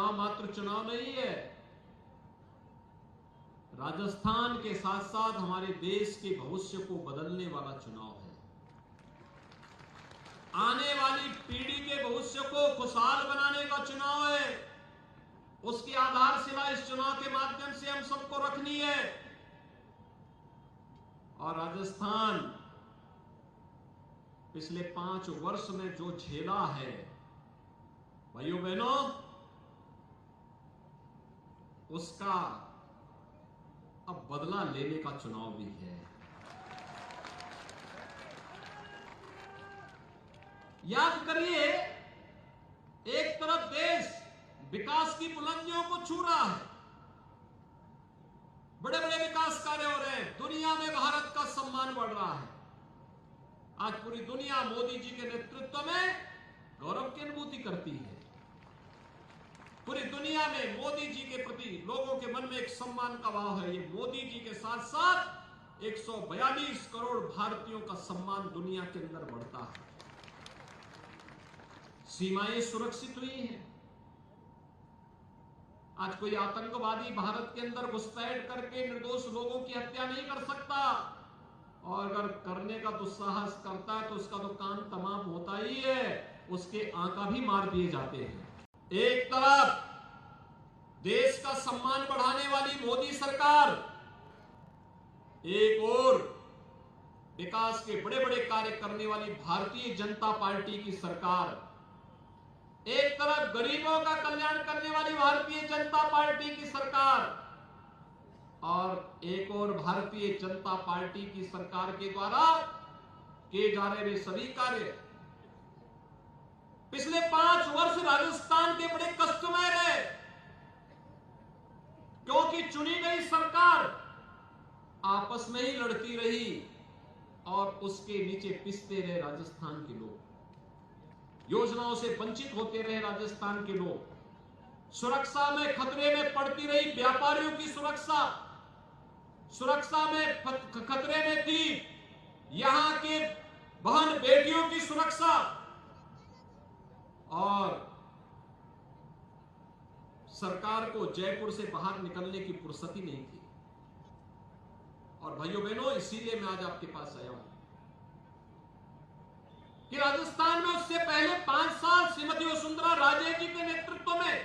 चुनाव मात्र चुनाव नहीं है, राजस्थान के साथ साथ हमारे देश के भविष्य को बदलने वाला चुनाव है। आने वाली पीढ़ी के भविष्य को खुशहाल बनाने का चुनाव है। उसकी आधारशिला इस चुनाव के माध्यम से हम सबको रखनी है। और राजस्थान पिछले 5 वर्ष में जो झेला है, भाइयों बहनों, उसका अब बदला लेने का चुनाव भी है। याद करिए, एक तरफ देश विकास की बुलंदियों को छू रहा है, बड़े बड़े विकास कार्य हो रहे हैं, दुनिया में भारत का सम्मान बढ़ रहा है। आज पूरी दुनिया मोदी जी के नेतृत्व में गौरव की अनुभूति करती है। पूरी दुनिया में मोदी जी के प्रति लोगों के मन में एक सम्मान का भाव है। ये मोदी जी के साथ साथ 142 करोड़ भारतीयों का सम्मान दुनिया के अंदर बढ़ता है। सीमाएं सुरक्षित हुई हैं। आज कोई आतंकवादी भारत के अंदर घुसपैठ करके निर्दोष लोगों की हत्या नहीं कर सकता, और अगर करने का दुस्साहस करता है तो उसका तो कान तमाम होता ही है, उसके आंका भी मार दिए जाते हैं। एक तरफ देश का सम्मान बढ़ाने वाली मोदी सरकार, एक और विकास के बड़े बड़े कार्य करने वाली भारतीय जनता पार्टी की सरकार, एक तरफ गरीबों का कल्याण करने वाली भारतीय जनता पार्टी की सरकार, और एक और भारतीय जनता पार्टी की सरकार के द्वारा किए जा रहे सभी कार्य। पिछले 5 वर्ष राजस्थान के बड़े कष्टमय रहे, क्योंकि चुनी गई सरकार आपस में ही लड़ती रही और उसके नीचे पिसते रहे राजस्थान के लोग, योजनाओं से वंचित होते रहे राजस्थान के लोग, सुरक्षा में खतरे में पड़ती रही व्यापारियों की सुरक्षा में खतरे में थी यहां के बहन बेटियों की सुरक्षा, और सरकार को जयपुर से बाहर निकलने की फुर्सत ही नहीं थी। और भाइयों बहनों, इसीलिए मैं आज आपके पास आया हूं कि राजस्थान में उससे पहले 5 साल श्रीमती वसुंधरा राजे जी के नेतृत्व में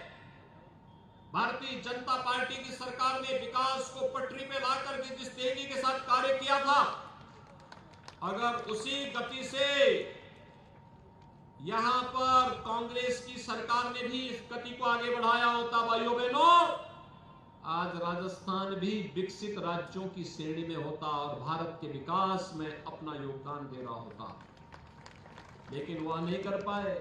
भारतीय जनता पार्टी की सरकार ने विकास को पटरी पे लाकर के जिस तेजी के साथ कार्य किया था, अगर उसी गति से यहां पर कांग्रेस की सरकार ने भी इस गति को आगे बढ़ाया होता, भाइयों बहनों, आज राजस्थान भी विकसित राज्यों की श्रेणी में होता और भारत के विकास में अपना योगदान दे रहा होता, लेकिन वह नहीं कर पाए।